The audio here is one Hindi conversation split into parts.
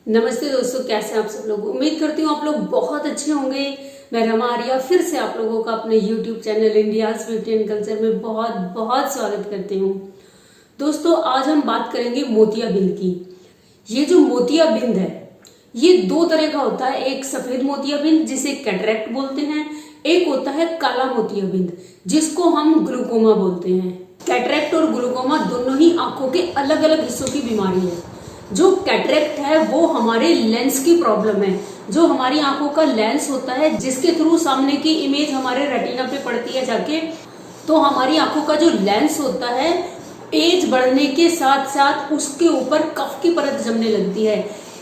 नमस्ते दोस्तों, कैसे हैं आप सब लोग। उम्मीद करती हूँ आप लोग बहुत अच्छे होंगे। मैं रमा आर्या फिर से आप लोगों का अपने YouTube channel India's beauty and culture में बहुत बहुत स्वागत करती हूँ। दोस्तों, आज हम बात करेंगे मोतियाबिंद की। ये जो मोतियाबिंद है ये दो तरह का होता है। एक सफेद मोतियाबिंद जिसे कैटरेक्ट बोलते हैं, एक होता है काला मोतियाबिंद जिसको हम ग्लूकोमा बोलते हैं। कैटरेक्ट और ग्लूकोमा दोनों ही आंखों के अलग अलग हिस्सों की बीमारी है। जो कैटरेक्ट है वो हमारे लेंस की प्रॉब्लम है। जो हमारी आंखों का लेंस होता है जिसके थ्रू सामने की इमेज हमारे रेटिना पे पड़ती है जाके, तो हमारी आंखों का जो लेंस होता है एज बढ़ने के साथ साथ उसके ऊपर कफ की परत जमने लगती है।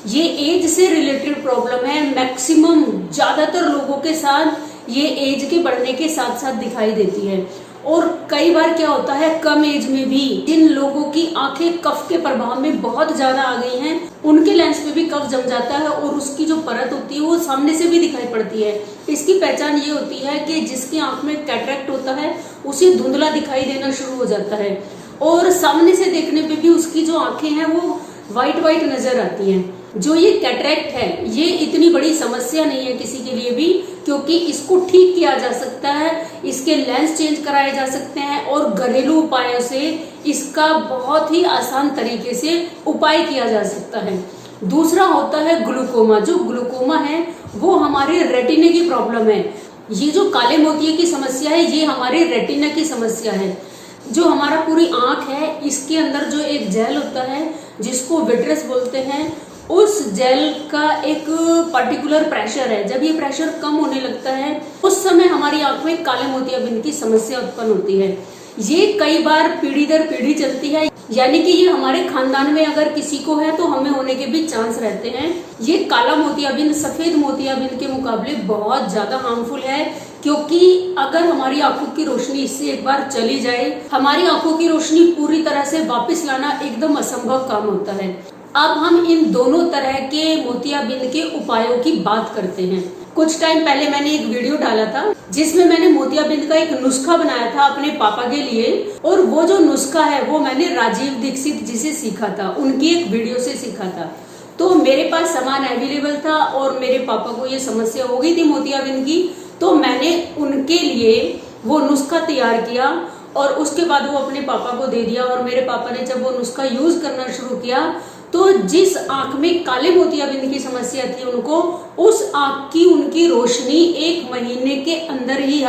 ये एज से रिलेटेड प्रॉब्लम है। मैक्सिमम ज्यादातर लोगों के साथ ये एज के बढ़ने के साथ साथ दिखाई देती है। और कई बार क्या होता है, कम एज में भी जिन लोगों की आंखें कफ के प्रभाव में बहुत ज्यादा आ गई हैं, उनके लेंस पे भी कफ जम जाता है और उसकी जो परत होती है वो सामने से भी दिखाई पड़ती है। इसकी पहचान ये होती है कि जिसकी आंख में कैटरेक्ट होता है उसे धुंधला दिखाई देना शुरू हो जाता है और सामने से देखने पे भी उसकी जो आंखें हैं वो व्हाइट व्हाइट नजर आती हैं। जो ये कैटरेक्ट है ये इतनी बड़ी समस्या नहीं है किसी के लिए भी, क्योंकि इसको ठीक किया जा सकता है, इसके लेंस चेंज कराए जा सकते हैं और घरेलू उपायों से इसका बहुत ही आसान तरीके से उपाय किया जा सकता है। दूसरा होता है ग्लूकोमा। जो ग्लूकोमा है वो हमारे रेटिने की प्रॉब्लम है। ये जो काले मोतिये की समस्या है ये हमारे रेटिना की समस्या है। जो हमारा पूरी आंख है इसके अंदर जो एक जेल होता है जिसको विट्रस बोलते हैं, उस जेल का एक पर्टिकुलर प्रेशर है। जब ये प्रेशर कम होने लगता है उस समय हमारी आंख में काले मोतियाबिंद की समस्या उत्पन्न होती है। ये कई बार पीढ़ी दर पीढ़ी चलती है, यानी कि ये हमारे खानदान में अगर किसी को है तो हमें होने के भी चांस रहते हैं। ये काला मोतियाबिंद सफेद मोतियाबिंद के मुकाबले बहुत ज्यादा हार्मफुल है, क्योंकि अगर हमारी आंखों की रोशनी इससे एक बार चली जाए, हमारी आंखों की रोशनी पूरी तरह से वापस लाना एकदम असंभव काम होता है। अब हम इन दोनों तरह के मोतियाबिंद के उपायों की बात करते हैं। कुछ टाइम पहले मैंने एक वीडियो डाला था जिसमें मैंने मोतियाबिंद का एक नुस्खा बनाया था अपने पापा के लिए, और वो जो नुस्खा है वो मैंने राजीव दीक्षित जी से सीखा था, उनकी एक वीडियो से सीखा था। तो मेरे पास सामान अवेलेबल था और मेरे पापा को ये समस्या हो गई थी मोतियाबिंद की, तो मैंने उनके लिए वो नुस्खा तैयार किया और उसके बाद वो अपने पापा को दे दिया। और मेरे पापा ने जब वो नुस्खा यूज करना शुरू किया तो जिस आंख में काले मोतियाबिंद की समस्या थी उनको, उस आंख की उनकी रोशनी 1 महीने के अंदर ही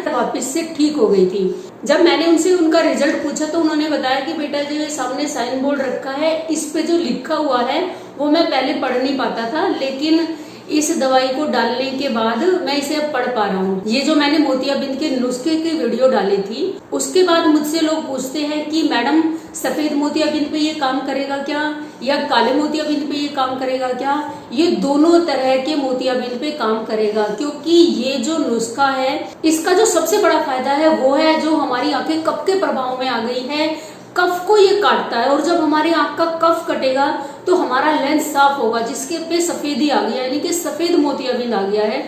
वापस से ठीक हो गई थी। जब मैंने उनसे उनका रिजल्ट पूछा तो उन्होंने बताया कि बेटा जो सामने साइन बोर्ड रखा है इस पे जो लिखा हुआ है वो मैं पहले पढ़ नहीं पाता था, लेकिन इस दवाई को डालने के बाद मैं इसे अब पढ़ पा रहा हूँ। ये जो मैंने मोतियाबिंद के नुस्खे की वीडियो डाली थी उसके बाद मुझसे लोग पूछते हैं कि मैडम सफेद मोतियाबिंद पे ये काम करेगा क्या या काले मोतियाबिंद पे ये काम करेगा क्या? ये दोनों तरह के मोतियाबिंद पे काम करेगा, क्योंकि ये जो नुस्खा है इसका जो सबसे बड़ा फायदा है वो है जो हमारी आंखें कफ के प्रभाव में आ गई है, कफ को ये काटता है। और जब हमारी आंख का कफ कटेगा तो हमारा लेंस साफ होगा जिसके पे सफेदी आ गया, यानी कि सफेद मोतियाबिंद आ गया है।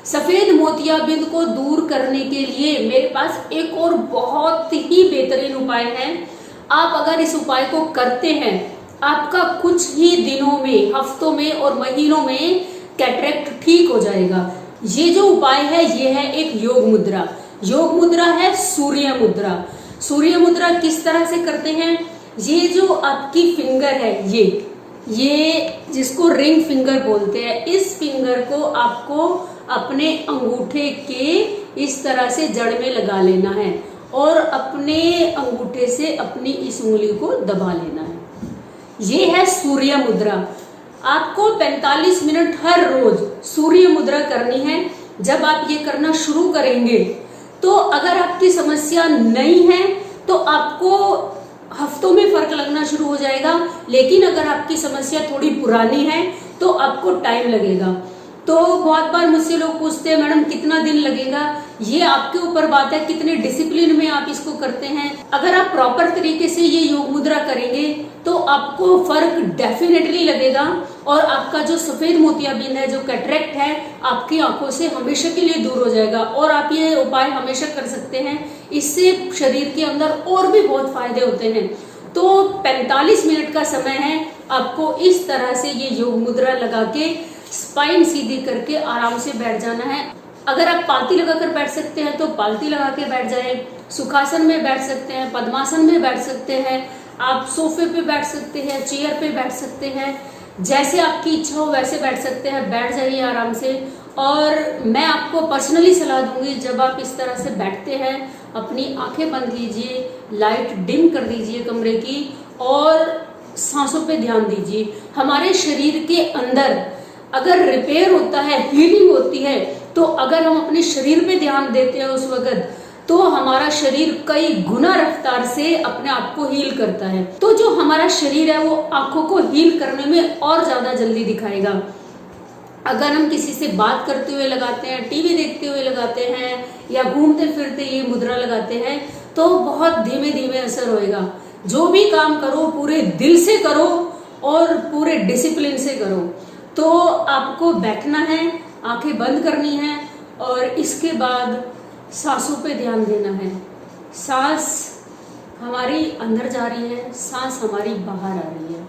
सफेद मोतियाबिंद को दूर करने के लिए मेरे पास एक और बहुत ही बेहतरीन उपाय है। आप अगर इस उपाय को करते हैं आपका कुछ ही दिनों में, हफ्तों में और महीनों में कैटरेक्ट ठीक हो जाएगा। ये जो उपाय है ये है एक योग मुद्रा। योग मुद्रा है सूर्य मुद्रा। सूर्य मुद्रा किस तरह से करते हैं? ये जो आपकी फिंगर है ये जिसको रिंग फिंगर बोलते हैं, इस फिंगर को आपको अपने अंगूठे के इस तरह से जड़ में लगा लेना है और अपने अंगूठे से अपनी इस उंगली को दबा लेना है। ये है सूर्य मुद्रा। आपको 45 मिनट हर रोज सूर्य मुद्रा करनी है। जब आप ये करना शुरू करेंगे तो अगर आपकी समस्या नहीं है तो आपको हफ्तों में फर्क लगना शुरू हो जाएगा, लेकिन अगर आपकी समस्या थोड़ी पुरानी है तो आपको टाइम लगेगा। तो बहुत बार मुझसे लोग पूछते हैं मैडम कितना दिन लगेगा? ये आपके ऊपर बात है कितने डिसिप्लिन में आप इसको करते हैं। अगर आप प्रॉपर तरीके से ये योग मुद्रा करेंगे तो आपको फर्क डेफिनेटली लगेगा और आपका जो सफेद मोतियाबिंद है, जो कैटरेक्ट है, आपकी आंखों से हमेशा के लिए दूर हो जाएगा। और आप ये उपाय हमेशा कर सकते हैं, इससे शरीर के अंदर और भी बहुत फायदे होते हैं। तो 45 मिनट का समय है, आपको इस तरह से ये योग मुद्रा लगा के स्पाइन सीधी करके आराम से बैठ जाना है। अगर आप पालती लगाकर बैठ सकते हैं तो पालती लगा के बैठ जाएं, सुखासन में बैठ सकते हैं, पद्मासन में बैठ सकते हैं, आप सोफे पे बैठ सकते हैं, चेयर पे बैठ सकते हैं, जैसे आपकी इच्छा हो वैसे बैठ सकते हैं। बैठ जाइए आराम से। और मैं आपको पर्सनली सलाह दूंगी, जब आप इस तरह से बैठते हैं अपनी आंखें बंद कीजिए, लाइट डिम कर दीजिए कमरे की और सांसों पे ध्यान दीजिए। हमारे शरीर के अंदर अगर रिपेयर होता है, हीलिंग होती है, तो अगर हम अपने शरीर पे ध्यान देते हैं उस वक्त, तो हमारा शरीर कई गुना रफ्तार से अपने आप को हील करता है। तो जो हमारा शरीर है वो आंखों को हील करने में और ज्यादा जल्दी दिखाएगा। अगर हम किसी से बात करते हुए लगाते हैं, टीवी देखते हुए लगाते हैं या घूमते फिरते ये मुद्रा लगाते हैं, तो बहुत धीमे धीमे असर होएगा। जो भी काम करो पूरे दिल से करो और पूरे डिसिप्लिन से करो। तो आपको बैठना है, आंखें बंद करनी है और इसके बाद सांसों पे ध्यान देना है। सांस हमारी अंदर जा रही है, सांस हमारी बाहर आ रही है।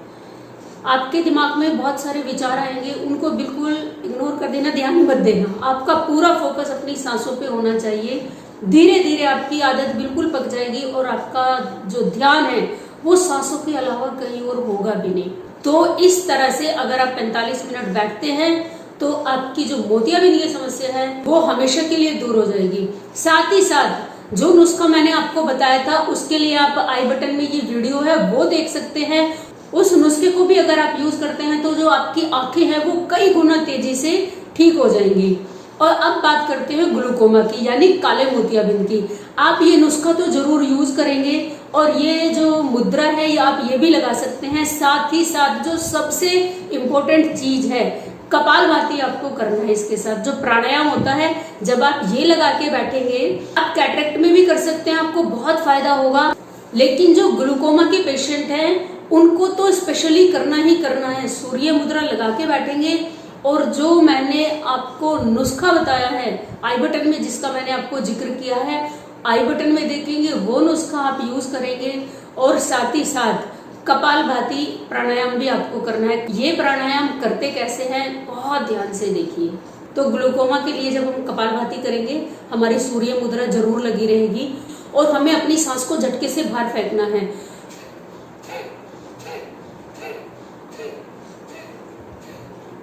आपके दिमाग में बहुत सारे विचार आएंगे, उनको बिल्कुल इग्नोर कर देना, ध्यान मत देना। आपका पूरा फोकस अपनी सांसों पे होना चाहिए। धीरे धीरे आपकी आदत बिल्कुल पक जाएगी और आपका जो ध्यान है वो सांसों के अलावा कहीं और होगा भी नहीं। तो इस तरह से अगर आप 45 मिनट बैठते हैं तो आपकी जो मोतियाबिंद की समस्या है वो हमेशा के लिए दूर हो जाएगी। साथ ही साथ जो नुस्खा मैंने आपको बताया था उसके लिए आप आई बटन में ये वीडियो है वो देख सकते हैं। उस नुस्खे को भी अगर आप यूज करते हैं तो जो आपकी आंखें हैं वो कई गुना तेजी से ठीक हो जाएंगी। और अब बात करते हैं ग्लूकोमा की, यानी काले मोतियाबिंद की। आप ये नुस्खा तो जरूर यूज करेंगे और ये जो मुद्रा है ये आप ये भी लगा सकते हैं। साथ ही साथ जो सबसे इम्पोर्टेंट चीज है, कपालभाति आपको करना है। इसके साथ जो प्राणायाम होता है, जब आप ये लगा के बैठेंगे, आप कैटरेक्ट में भी कर सकते हैं, आपको बहुत फायदा होगा। लेकिन जो ग्लूकोमा के पेशेंट हैं उनको तो स्पेशली करना ही करना है। सूर्य मुद्रा लगा के बैठेंगे और जो मैंने आपको नुस्खा बताया है आई बटन में, जिसका मैंने आपको जिक्र किया है, आई बटन में देखेंगे, वो नुस्खा आप यूज करेंगे। और साथ ही साथ कपालभाति प्राणायाम भी आपको करना है। ये प्राणायाम करते कैसे हैं बहुत ध्यान से देखिए। तो ग्लूकोमा के लिए जब हम कपालभाति करेंगे, हमारी सूर्य मुद्रा जरूर लगी रहेगी और हमें अपनी सांस को झटके से बाहर फेंकना है।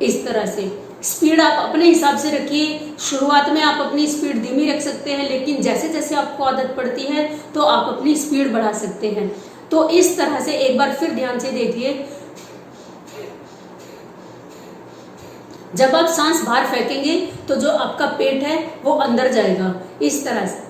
इस तरह से स्पीड आप अपने हिसाब से रखिए। शुरुआत में आप अपनी स्पीड धीमी रख सकते हैं, लेकिन जैसे जैसे आपको आदत पड़ती है तो आप अपनी स्पीड बढ़ा सकते हैं। तो इस तरह से एक बार फिर ध्यान से देखिए। जब आप सांस बाहर फेंकेंगे तो जो आपका पेट है वो अंदर जाएगा। इस तरह से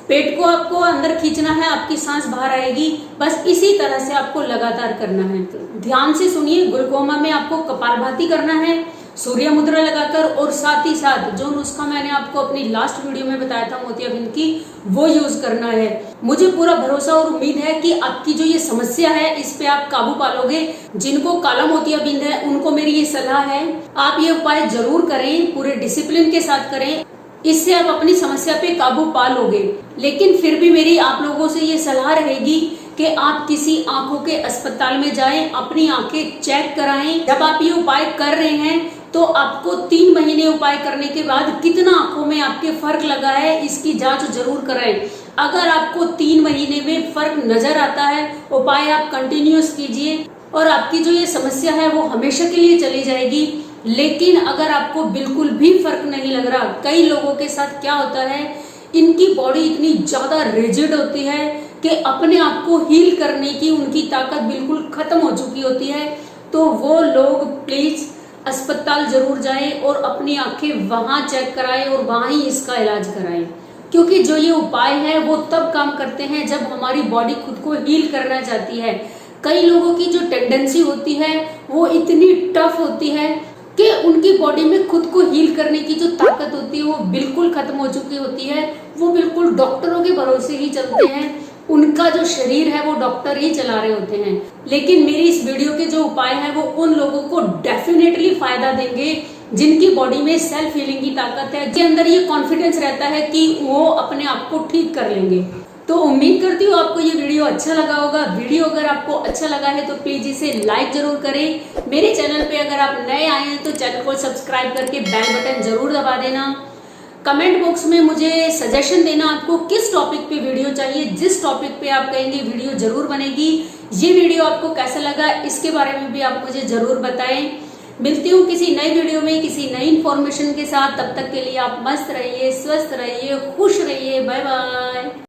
पेट को आपको अंदर खींचना है, आपकी सांस बाहर आएगी। बस इसी तरह से आपको लगातार करना है। ध्यान से सुनिए, ग्लूकोमा में आपको कपालभाति करना है सूर्य मुद्रा लगाकर, और साथ ही साथ जो नुस्खा मैंने आपको अपनी लास्ट वीडियो में बताया था मोतियाबिंद की, वो यूज करना है। मुझे पूरा भरोसा और उम्मीद है कि आपकी जो ये समस्या है इस पे आप काबू पालोगे। जिनको काला मोतियाबिंद है उनको मेरी ये सलाह है, आप ये उपाय जरूर करें, पूरे डिसिप्लिन के साथ करें। इससे आप अपनी समस्या पे काबू पा लोगे। लेकिन फिर भी मेरी आप लोगों से ये सलाह रहेगी कि आप किसी आंखों के अस्पताल में जाएं, अपनी आंखें चेक कराएं। जब आप ये उपाय कर रहे हैं तो आपको 3 महीने उपाय करने के बाद कितना आंखों में आपके फर्क लगा है इसकी जांच जरूर कराएं। अगर आपको 3 महीने में फर्क नजर आता है, उपाय आप कंटिन्यूअस कीजिए और आपकी जो ये समस्या है वो हमेशा के लिए चली जाएगी। लेकिन अगर आपको बिल्कुल भी फर्क नहीं लग रहा, कई लोगों के साथ क्या होता है, इनकी बॉडी इतनी ज्यादा रिजिड होती है कि अपने आप को हील करने की उनकी ताकत बिल्कुल खत्म हो चुकी होती है, तो वो लोग प्लीज अस्पताल जरूर जाएं और अपनी आंखें वहां चेक कराएं और वहां ही इसका इलाज कराएं। क्योंकि जो ये उपाय है वो तब काम करते हैं जब हमारी बॉडी खुद को हील करना चाहती है। कई लोगों की जो टेंडेंसी होती है वो इतनी टफ होती है कि उनकी बॉडी में खुद को हील करने की जो ताकत होती है वो बिल्कुल खत्म हो चुकी होती है। वो बिल्कुल डॉक्टरों के भरोसे ही चलते हैं, उनका जो शरीर है वो डॉक्टर ही चला रहे होते हैं। लेकिन मेरी इस वीडियो के जो उपाय है वो उन लोगों को डेफिनेटली फायदा देंगे जिनकी बॉडी में सेल्फ हीलिंग की ताकत है, जिनके अंदर ये कॉन्फिडेंस रहता है कि वो अपने आप को ठीक कर लेंगे। तो उम्मीद करती हूँ आपको ये वीडियो अच्छा लगा होगा। वीडियो अगर आपको अच्छा लगा है तो प्लीज इसे लाइक जरूर करें। मेरे चैनल पे अगर आप नए आए हैं तो चैनल को सब्सक्राइब करके बेल बटन जरूर दबा देना। कमेंट बॉक्स में मुझे सजेशन देना आपको किस टॉपिक पे वीडियो चाहिए। जिस टॉपिक पे आप कहेंगे वीडियो जरूर बनेगी। ये वीडियो आपको कैसा लगा इसके बारे में भी आप मुझे जरूर बताएं। मिलती हूँ किसी नई वीडियो में किसी नई इंफॉर्मेशन के साथ। तब तक के लिए आप मस्त रहिए, स्वस्थ रहिए, खुश रहिए। Bye bye.